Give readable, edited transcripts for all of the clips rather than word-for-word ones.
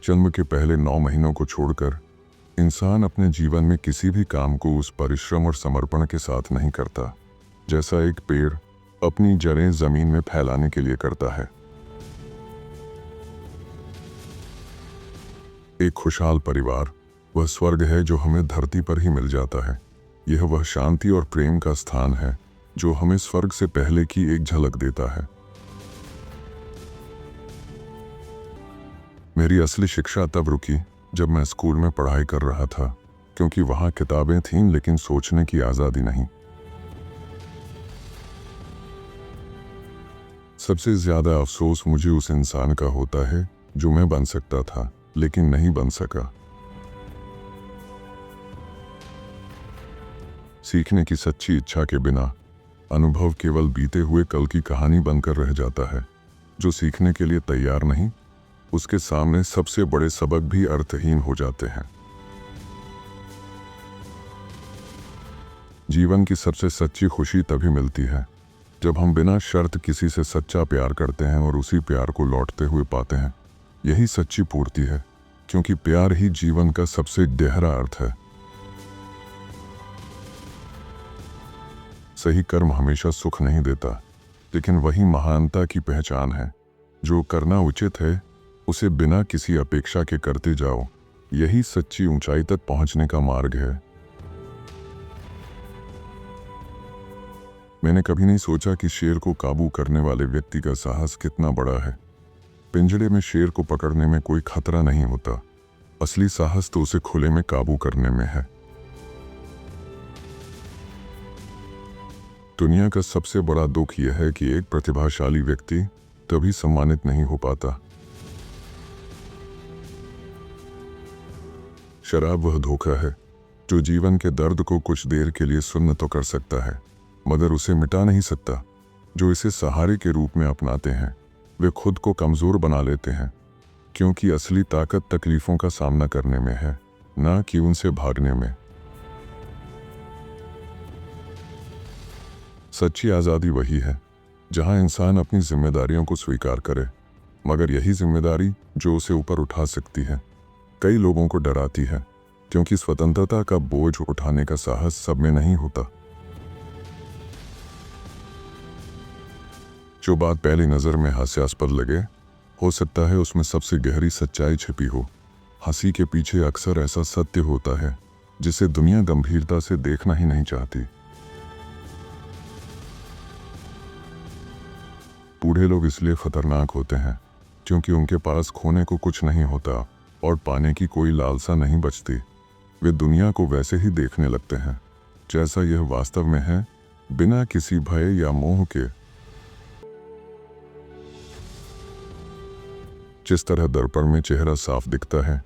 जन्म के पहले 9 महीनों को छोड़कर इंसान अपने जीवन में किसी भी काम को उस परिश्रम और समर्पण के साथ नहीं करता जैसा एक पेड़ अपनी जड़ें जमीन में फैलाने के लिए करता है। एक खुशहाल परिवार वह स्वर्ग है जो हमें धरती पर ही मिल जाता है। यह वह शांति और प्रेम का स्थान है जो हमें स्वर्ग से पहले की एक झलक देता है। मेरी असली शिक्षा तब रुकी जब मैं स्कूल में पढ़ाई कर रहा था, क्योंकि वहां किताबें थीं लेकिन सोचने की आज़ादी नहीं। सबसे ज़्यादा अफसोस मुझे उस इंसान का होता है जो मैं बन सकता था लेकिन नहीं बन सका। सीखने की सच्ची इच्छा के बिना अनुभव केवल बीते हुए कल की कहानी बनकर रह जाता है। जो सीखने के लिए तैयार नहीं, उसके सामने सबसे बड़े सबक भी अर्थहीन हो जाते हैं। जीवन की सबसे सच्ची खुशी तभी मिलती है जब हम बिना शर्त किसी से सच्चा प्यार करते हैं और उसी प्यार को लौटते हुए पाते हैं। यही सच्ची पूर्ति है, क्योंकि प्यार ही जीवन का सबसे गहरा अर्थ है। सही कर्म हमेशा सुख नहीं देता, लेकिन वही महानता की पहचान है। जो करना उचित है उसे बिना किसी अपेक्षा के करते जाओ, यही सच्ची ऊंचाई तक पहुंचने का मार्ग है। मैंने कभी नहीं सोचा कि शेर को काबू करने वाले व्यक्ति का साहस कितना बड़ा है। पिंजड़े में शेर को पकड़ने में कोई खतरा नहीं होता, असली साहस तो उसे खुले में काबू करने में है। दुनिया का सबसे बड़ा दुख यह है कि एक प्रतिभाशाली व्यक्ति तभी सम्मानित नहीं हो पाता। शराब वह धोखा है जो जीवन के दर्द को कुछ देर के लिए सुन्न तो कर सकता है, मगर उसे मिटा नहीं सकता। जो इसे सहारे के रूप में अपनाते हैं वे खुद को कमजोर बना लेते हैं, क्योंकि असली ताकत तकलीफों का सामना करने में है, ना कि उनसे भागने में। सच्ची आज़ादी वही है जहां इंसान अपनी जिम्मेदारियों को स्वीकार करे, मगर यही जिम्मेदारी जो उसे ऊपर उठा सकती है कई लोगों को डराती है, क्योंकि स्वतंत्रता का बोझ उठाने का साहस सब में नहीं होता। जो बात पहली नज़र में हास्यास्पद लगे, हो सकता है उसमें सबसे गहरी सच्चाई छिपी हो। हंसी के पीछे अक्सर ऐसा सत्य होता है जिसे दुनिया गंभीरता से देखना ही नहीं चाहती। बूढ़े लोग इसलिए खतरनाक होते हैं क्योंकि उनके पास खोने को कुछ नहीं होता और पाने की कोई लालसा नहीं बचती। वे दुनिया को वैसे ही देखने लगते हैं जैसा यह वास्तव में है, बिना किसी भय या मोह के। जिस तरह दर्पण में चेहरा साफ दिखता है,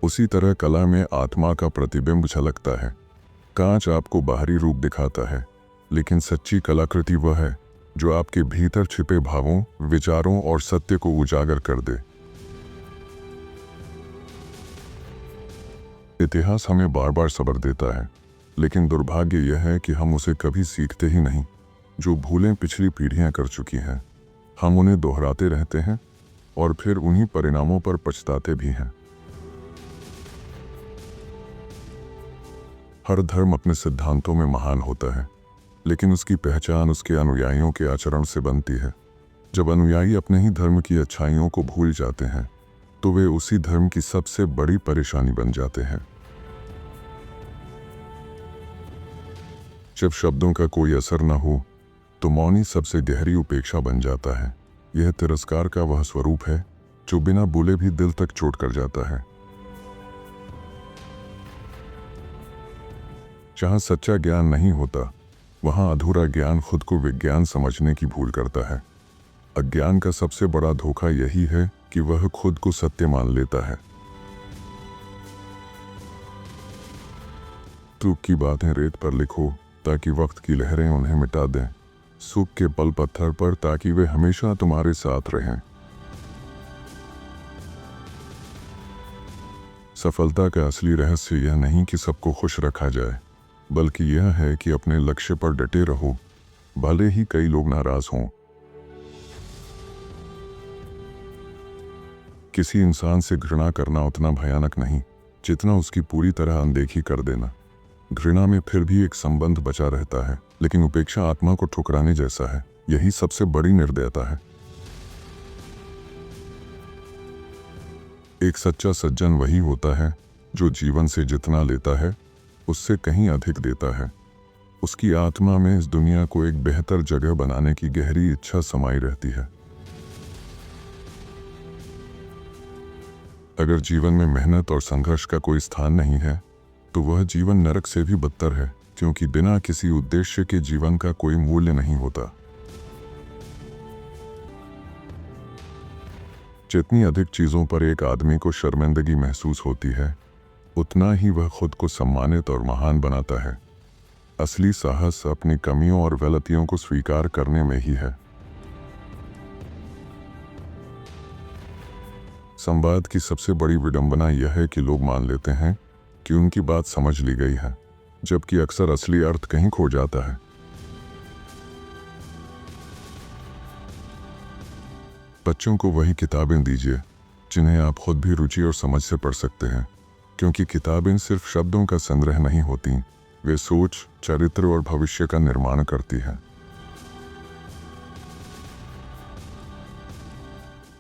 उसी तरह कला में आत्मा का प्रतिबिंब झलकता है। कांच आपको बाहरी रूप दिखाता है, लेकिन सच्ची कलाकृति वह है जो आपके भीतर छिपे भावों, विचारों और सत्य को उजागर कर दे। इतिहास हमें बार बार सबक देता है, लेकिन दुर्भाग्य यह है कि हम उसे कभी सीखते ही नहीं। जो भूलें पिछली पीढ़ियां कर चुकी हैं, हम उन्हें दोहराते रहते हैं और फिर उन्हीं परिणामों पर पछताते भी हैं। हर धर्म अपने सिद्धांतों में महान होता है, लेकिन उसकी पहचान उसके अनुयायियों के आचरण से बनती है। जब अनुयायी अपने ही धर्म की अच्छाइयों को भूल जाते हैं, तो वे उसी धर्म की सबसे बड़ी परेशानी बन जाते हैं। जब शब्दों का कोई असर न हो, तो मौन ही सबसे गहरी उपेक्षा बन जाता है। यह तिरस्कार का वह स्वरूप है जो बिना बोले भी दिल तक चोट कर जाता है। जहां सच्चा ज्ञान नहीं होता, वहां अधूरा ज्ञान खुद को विज्ञान समझने की भूल करता है। अज्ञान का सबसे बड़ा धोखा यही है कि वह खुद को सत्य मान लेता है। दुख की बातें रेत पर लिखो ताकि वक्त की लहरें उन्हें मिटा दें। सुख के पल पत्थर पर ताकि वे हमेशा तुम्हारे साथ रहें। सफलता का असली रहस्य यह नहीं कि सबको खुश रखा जाए, बल्कि यह है कि अपने लक्ष्य पर डटे रहो, भले ही कई लोग नाराज हों। किसी इंसान से घृणा करना उतना भयानक नहीं जितना उसकी पूरी तरह अनदेखी कर देना। घृणा में फिर भी एक संबंध बचा रहता है, लेकिन उपेक्षा आत्मा को ठुकराने जैसा है। यही सबसे बड़ी निर्दयता है। एक सच्चा सज्जन वही होता है जो जीवन से जितना लेता है उससे कहीं अधिक देता है। उसकी आत्मा में इस दुनिया को एक बेहतर जगह बनाने की गहरी इच्छा समाई रहती है। अगर जीवन में मेहनत और संघर्ष का कोई स्थान नहीं है तो वह जीवन नरक से भी बदतर है, क्योंकि बिना किसी उद्देश्य के जीवन का कोई मूल्य नहीं होता। जितनी अधिक चीजों पर एक आदमी को शर्मिंदगी महसूस होती है, उतना ही वह खुद को सम्मानित और महान बनाता है। असली साहस अपनी कमियों और गलतियों को स्वीकार करने में ही है। संवाद की सबसे बड़ी विडंबना यह है कि लोग मान लेते हैं कि उनकी बात समझ ली गई है, जबकि अक्सर असली अर्थ कहीं खो जाता है। बच्चों को वही किताबें दीजिए जिन्हें आप खुद भी रुचि और समझ से पढ़ सकते हैं, क्योंकि किताबें सिर्फ शब्दों का संग्रह नहीं होती, वे सोच, चरित्र और भविष्य का निर्माण करती हैं।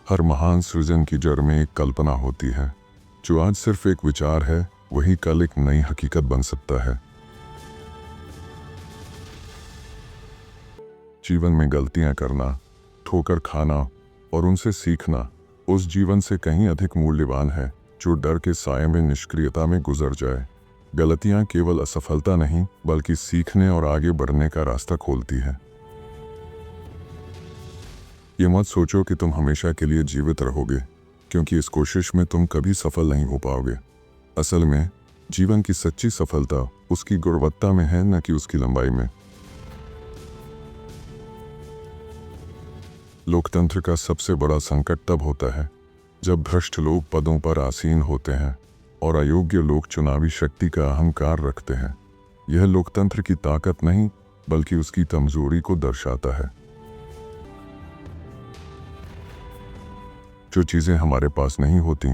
हर महान सृजन की जड़ में एक कल्पना होती है। जो आज सिर्फ एक विचार है, वही कल एक नई हकीकत बन सकता है। जीवन में गलतियां करना, ठोकर खाना और उनसे सीखना उस जीवन से कहीं अधिक मूल्यवान है जो डर के साये में निष्क्रियता में गुजर जाए। गलतियां केवल असफलता नहीं बल्कि सीखने और आगे बढ़ने का रास्ता खोलती है। ये मत सोचो कि तुम हमेशा के लिए जीवित रहोगे, क्योंकि इस कोशिश में तुम कभी सफल नहीं हो पाओगे। असल में जीवन की सच्ची सफलता उसकी गुणवत्ता में है, न कि उसकी लंबाई में। लोकतंत्र का सबसे बड़ा संकट तब होता है जब भ्रष्ट लोग पदों पर आसीन होते हैं और अयोग्य लोग चुनावी शक्ति का अहंकार रखते हैं। यह लोकतंत्र की ताकत नहीं बल्कि उसकी कमजोरी को दर्शाता है। जो चीजें हमारे पास नहीं होती,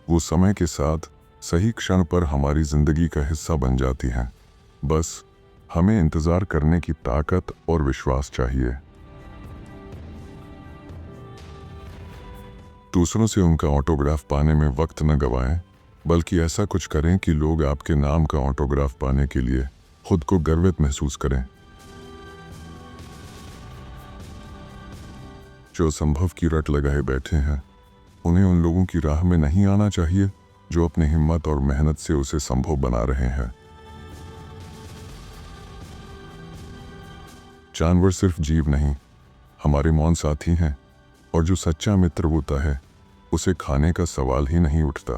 वो समय के साथ सही क्षण पर हमारी जिंदगी का हिस्सा बन जाती हैं। बस हमें इंतजार करने की ताकत और विश्वास चाहिए। दूसरों से उनका ऑटोग्राफ पाने में वक्त न गवाएं, बल्कि ऐसा कुछ करें कि लोग आपके नाम का ऑटोग्राफ पाने के लिए खुद को गर्वित महसूस करें। जो संभव की रट लगाए बैठे हैं, उन्हें उन लोगों की राह में नहीं आना चाहिए जो अपनी हिम्मत और मेहनत से उसे संभव बना रहे हैं। जानवर सिर्फ जीव नहीं, हमारे मौन साथी हैं, और जो सच्चा मित्र होता है उसे खाने का सवाल ही नहीं उठता।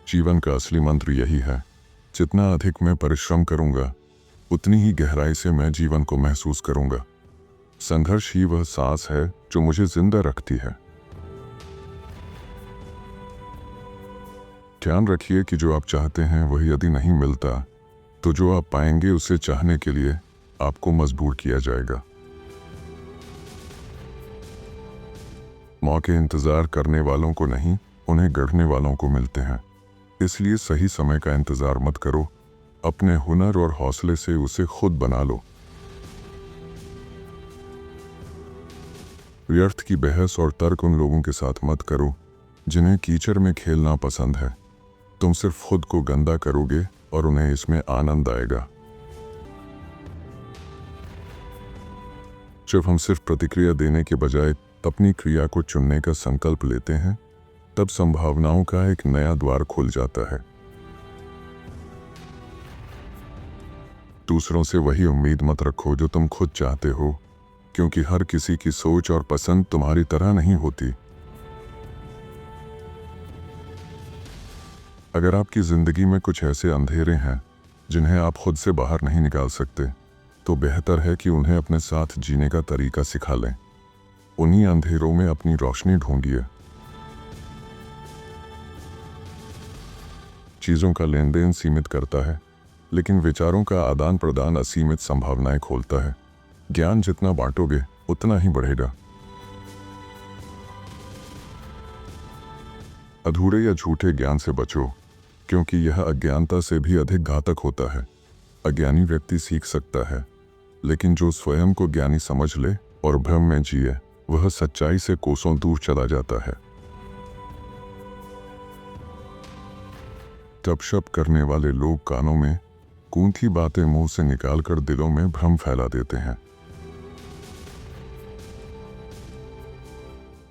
जीवन का असली मंत्र यही है, जितना अधिक मैं परिश्रम करूंगा उतनी ही गहराई से मैं जीवन को महसूस करूंगा। संघर्ष ही वह सांस है जो मुझे जिंदा रखती है। ध्यान रखिए कि जो आप चाहते हैं वही यदि नहीं मिलता, तो जो आप पाएंगे उसे चाहने के लिए आपको मजबूर किया जाएगा। मौके इंतजार करने वालों को नहीं, उन्हें गढ़ने वालों को मिलते हैं। इसलिए सही समय का इंतजार मत करो, अपने हुनर और हौसले से उसे खुद बना लो। व्यर्थ की बहस और तर्क उन लोगों के साथ मत करो जिन्हें कीचड़ में खेलना पसंद है। तुम सिर्फ खुद को गंदा करोगे और उन्हें इसमें आनंद आएगा। जब हम सिर्फ प्रतिक्रिया देने के बजाय अपनी क्रिया को चुनने का संकल्प लेते हैं, तब संभावनाओं का एक नया द्वार खुल जाता है। दूसरों से वही उम्मीद मत रखो जो तुम खुद चाहते हो, क्योंकि हर किसी की सोच और पसंद तुम्हारी तरह नहीं होती। अगर आपकी जिंदगी में कुछ ऐसे अंधेरे हैं जिन्हें आप खुद से बाहर नहीं निकाल सकते, तो बेहतर है कि उन्हें अपने साथ जीने का तरीका सिखा लें। उन्हीं अंधेरों में अपनी रोशनी ढूंढिए। चीजों का लेन देन सीमित करता है, लेकिन विचारों का आदान प्रदान असीमित संभावनाएं खोलता है। ज्ञान जितना बांटोगे उतना ही बढ़ेगा। अधूरे या झूठे ज्ञान से बचो, क्योंकि यह अज्ञानता से भी अधिक घातक होता है। अज्ञानी व्यक्ति सीख सकता है, लेकिन जो स्वयं को ज्ञानी समझ ले और भ्रम में जिए, वह सच्चाई से कोसों दूर चला जाता है। टप-शप करने वाले लोग कानों में गूंथी बातें मुंह से निकालकर दिलों में भ्रम फैला देते हैं।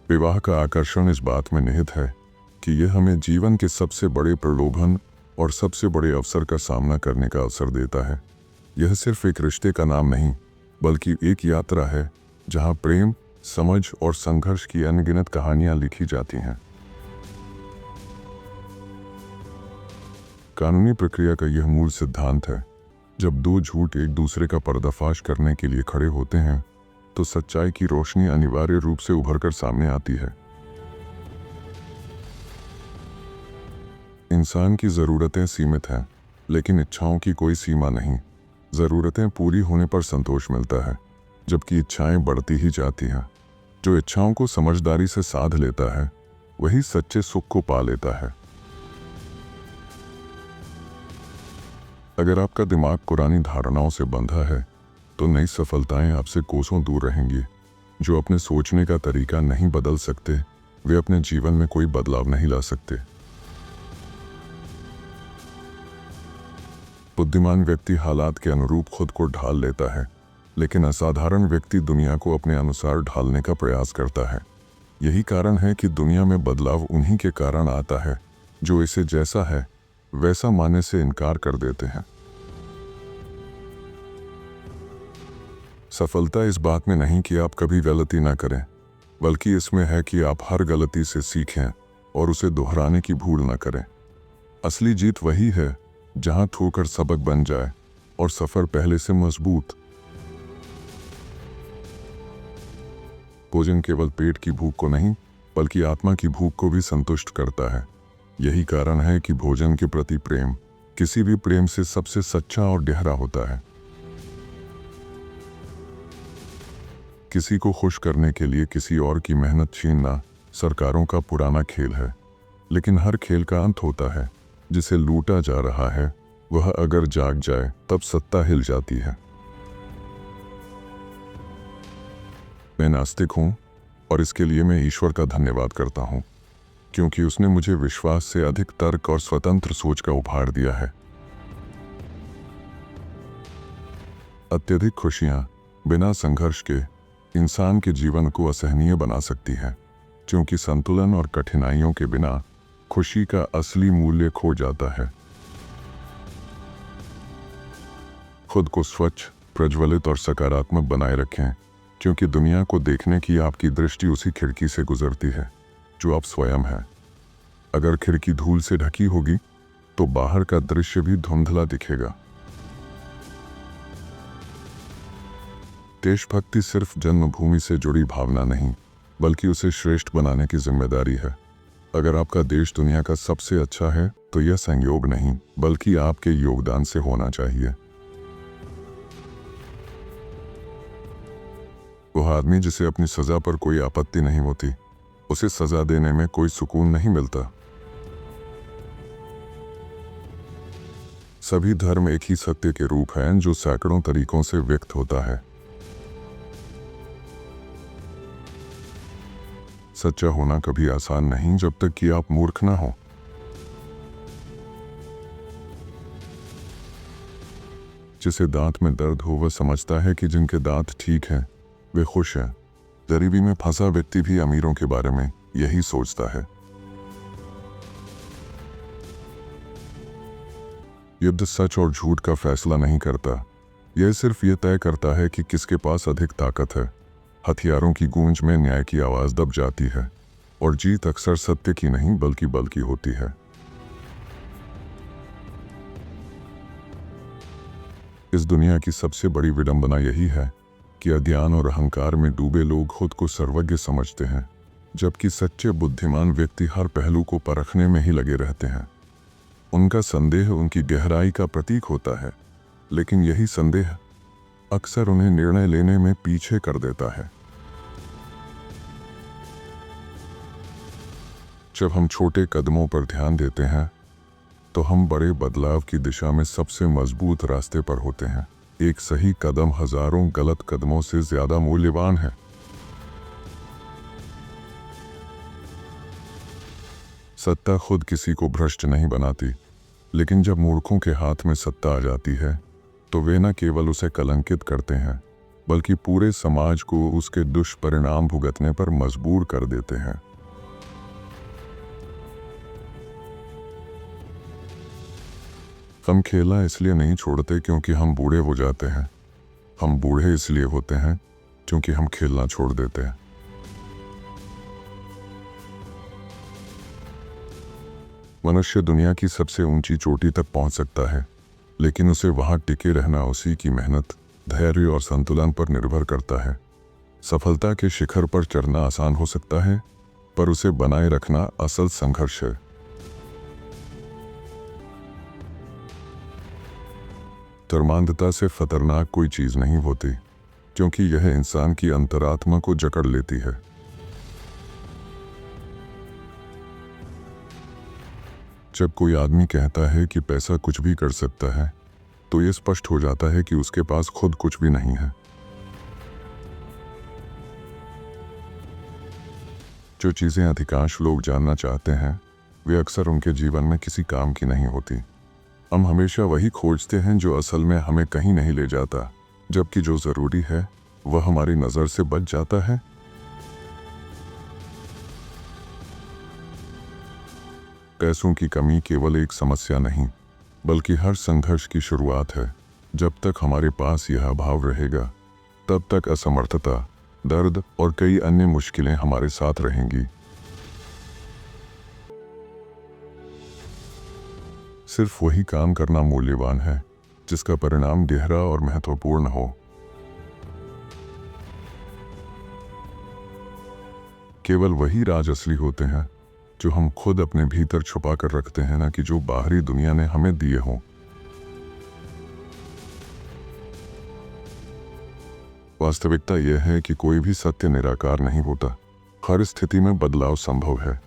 विवाह का आकर्षण इस बात में निहित है कि यह हमें जीवन के सबसे बड़े प्रलोभन और सबसे बड़े अवसर का सामना करने का अवसर देता है। यह सिर्फ एक रिश्ते का नाम नहीं, बल्कि एक यात्रा है जहां प्रेम, समझ और संघर्ष की अनगिनत कहानियां लिखी जाती हैं। कानूनी प्रक्रिया का यह मूल सिद्धांत है, जब दो झूठ एक दूसरे का पर्दाफाश करने के लिए खड़े होते हैं, तो सच्चाई की रोशनी अनिवार्य रूप से उभरकर सामने आती है। इंसान की ज़रूरतें सीमित हैं, लेकिन इच्छाओं की कोई सीमा नहीं। ज़रूरतें पूरी होने पर संतोष मिलता है, जबकि इच्छाएं बढ़ती ही जाती हैं। जो इच्छाओं को समझदारी से साध लेता है, वही सच्चे सुख को पा लेता है। अगर आपका दिमाग पुरानी धारणाओं से बंधा है, तो नई सफलताएं आपसे कोसों दूर रहेंगी। जो अपने सोचने का तरीका नहीं बदल सकते, वे अपने जीवन में कोई बदलाव नहीं ला सकते। बुद्धिमान व्यक्ति हालात के अनुरूप खुद को ढाल लेता है, लेकिन असाधारण व्यक्ति दुनिया को अपने अनुसार ढालने का प्रयास करता है। यही कारण है कि दुनिया में बदलाव उन्हीं के कारण आता है जो इसे जैसा है वैसा मानने से इनकार कर देते हैं। सफलता इस बात में नहीं कि आप कभी गलती ना करें, बल्कि इसमें है कि आप हर गलती से सीखें और उसे दोहराने की भूल ना करें। असली जीत वही है जहां ठोकर सबक बन जाए और सफर पहले से मजबूत। भोजन केवल पेट की भूख को नहीं, बल्कि आत्मा की भूख को भी संतुष्ट करता है। यही कारण है कि भोजन के प्रति प्रेम किसी भी प्रेम से सबसे सच्चा और गहरा होता है। किसी को खुश करने के लिए किसी और की मेहनत छीनना सरकारों का पुराना खेल है, लेकिन हर खेल का अंत होता है। जिसे लूटा जा रहा है, वह अगर जाग जाए तब सत्ता हिल जाती है। मैं नास्तिक हूं, और इसके लिए मैं ईश्वर का धन्यवाद करता हूं, क्योंकि उसने मुझे विश्वास से अधिक तर्क और स्वतंत्र सोच का उपहार दिया है। अत्यधिक खुशियां बिना संघर्ष के इंसान के जीवन को असहनीय बना सकती है, क्योंकि संतुलन और कठिनाइयों के बिना खुशी का असली मूल्य खो जाता है। खुद को स्वच्छ, प्रज्वलित और सकारात्मक बनाए रखें, क्योंकि दुनिया को देखने की आपकी दृष्टि उसी खिड़की से गुजरती है जो आप स्वयं हैं। अगर खिड़की धूल से ढकी होगी, तो बाहर का दृश्य भी धुंधला दिखेगा। देशभक्ति सिर्फ जन्मभूमि से जुड़ी भावना नहीं, बल्कि उसे श्रेष्ठ बनाने की जिम्मेदारी है। अगर आपका देश दुनिया का सबसे अच्छा है, तो यह संयोग नहीं, बल्कि आपके योगदान से होना चाहिए। वह आदमी जिसे अपनी सजा पर कोई आपत्ति नहीं होती, उसे सजा देने में कोई सुकून नहीं मिलता। सभी धर्म एक ही सत्य के रूप हैं जो सैकड़ों तरीकों से व्यक्त होता है। सच्चा होना कभी आसान नहीं जब तक कि आप मूर्ख ना हो। जिसे दांत में दर्द हो वह समझता है कि जिनके दांत ठीक हैं वे खुश हैं। गरीबी में फंसा व्यक्ति भी अमीरों के बारे में यही सोचता है। युद्ध सच और झूठ का फैसला नहीं करता, यह सिर्फ ये तय करता है कि किसके पास अधिक ताकत है। हथियारों की गूंज में न्याय की आवाज दब जाती है, और जीत अक्सर सत्य की नहीं बल्कि बल की होती है। इस दुनिया की सबसे बड़ी विडंबना यही है कि अज्ञान और अहंकार में डूबे लोग खुद को सर्वज्ञ समझते हैं, जबकि सच्चे बुद्धिमान व्यक्ति हर पहलू को परखने में ही लगे रहते हैं। उनका संदेह उनकी गहराई का प्रतीक होता है, लेकिन यही संदेह अक्सर उन्हें निर्णय लेने में पीछे कर देता है। जब हम छोटे कदमों पर ध्यान देते हैं तो हम बड़े बदलाव की दिशा में सबसे मजबूत रास्ते पर होते हैं। एक सही कदम हजारों गलत कदमों से ज्यादा मूल्यवान है। सत्ता खुद किसी को भ्रष्ट नहीं बनाती, लेकिन जब मूर्खों के हाथ में सत्ता आ जाती है तो वे न केवल उसे कलंकित करते हैं बल्कि पूरे समाज को उसके दुष्परिणाम भुगतने पर मजबूर कर देते हैं। हम खेलना इसलिए नहीं छोड़ते क्योंकि हम बूढ़े हो जाते हैं, हम बूढ़े इसलिए होते हैं क्योंकि हम खेलना छोड़ देते हैं। मनुष्य दुनिया की सबसे ऊंची चोटी तक पहुंच सकता है, लेकिन उसे वहां टिके रहना उसी की मेहनत, धैर्य और संतुलन पर निर्भर करता है। सफलता के शिखर पर चढ़ना आसान हो सकता है, पर उसे बनाए रखना असल संघर्ष है। धर्मांधता से खतरनाक कोई चीज नहीं होती, क्योंकि यह इंसान की अंतरात्मा को जकड़ लेती है। जब कोई आदमी कहता है कि पैसा कुछ भी कर सकता है, तो यह स्पष्ट हो जाता है कि उसके पास खुद कुछ भी नहीं है। जो चीजें अधिकांश लोग जानना चाहते हैं, वे अक्सर उनके जीवन में किसी काम की नहीं होती। हम हमेशा वही खोजते हैं जो असल में हमें कहीं नहीं ले जाता, जबकि जो जरूरी है वह हमारी नजर से बच जाता है। पैसों की कमी केवल एक समस्या नहीं, बल्कि हर संघर्ष की शुरुआत है। जब तक हमारे पास यह अभाव रहेगा, तब तक असमर्थता, दर्द और कई अन्य मुश्किलें हमारे साथ रहेंगी। सिर्फ वही काम करना मूल्यवान है जिसका परिणाम गहरा और महत्वपूर्ण हो। केवल वही राज असली होते हैं जो हम खुद अपने भीतर छुपा कर रखते हैं, ना कि जो बाहरी दुनिया ने हमें दिए हों। वास्तविकता यह है कि कोई भी सत्य निराकार नहीं होता। हर स्थिति में बदलाव संभव है।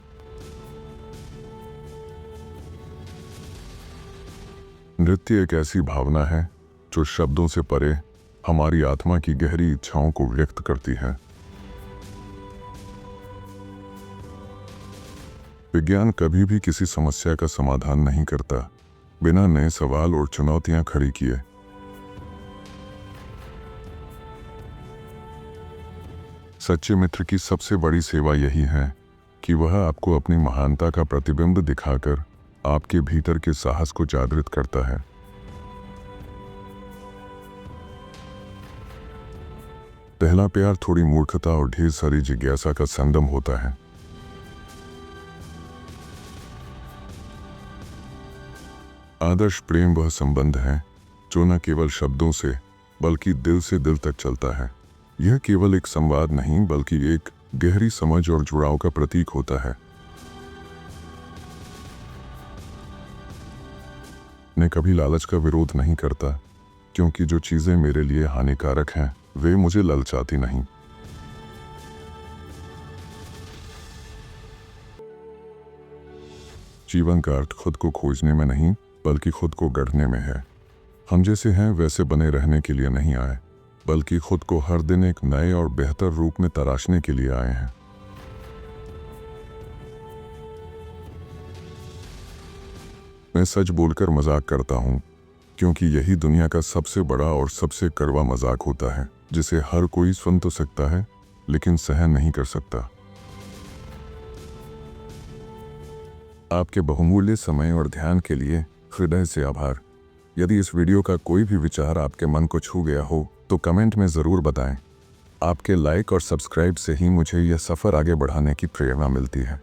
नृत्य एक ऐसी भावना है जो शब्दों से परे हमारी आत्मा की गहरी इच्छाओं को व्यक्त करती है। विज्ञान कभी भी किसी समस्या का समाधान नहीं करता बिना नए सवाल और चुनौतियां खड़ी किए। सच्चे मित्र की सबसे बड़ी सेवा यही है कि वह आपको अपनी महानता का प्रतिबिंब दिखाकर आपके भीतर के साहस को जागृत करता है। पहला प्यार थोड़ी मूर्खता और ढेर सारी जिज्ञासा का संगम होता है। आदर्श प्रेम वह संबंध है जो न केवल शब्दों से बल्कि दिल से दिल तक चलता है। यह केवल एक संवाद नहीं, बल्कि एक गहरी समझ और जुड़ाव का प्रतीक होता है। मैं कभी लालच का विरोध नहीं करता, क्योंकि जो चीजें मेरे लिए हानिकारक हैं वे मुझे ललचाती नहीं। जीवन का अर्थ खुद को खोजने में नहीं, बल्कि खुद को गढ़ने में है। हम जैसे हैं वैसे बने रहने के लिए नहीं आए, बल्कि खुद को हर दिन एक नए और बेहतर रूप में तराशने के लिए आए हैं। मैं सच बोलकर मजाक करता हूँ, क्योंकि यही दुनिया का सबसे बड़ा और सबसे कड़वा मजाक होता है, जिसे हर कोई सुन तो सकता है लेकिन सहन नहीं कर सकता। आपके बहुमूल्य समय और ध्यान के लिए हृदय से आभार। यदि इस वीडियो का कोई भी विचार आपके मन को छू गया हो तो कमेंट में ज़रूर बताएं। आपके लाइक और सब्सक्राइब से ही मुझे यह सफ़र आगे बढ़ाने की प्रेरणा मिलती है।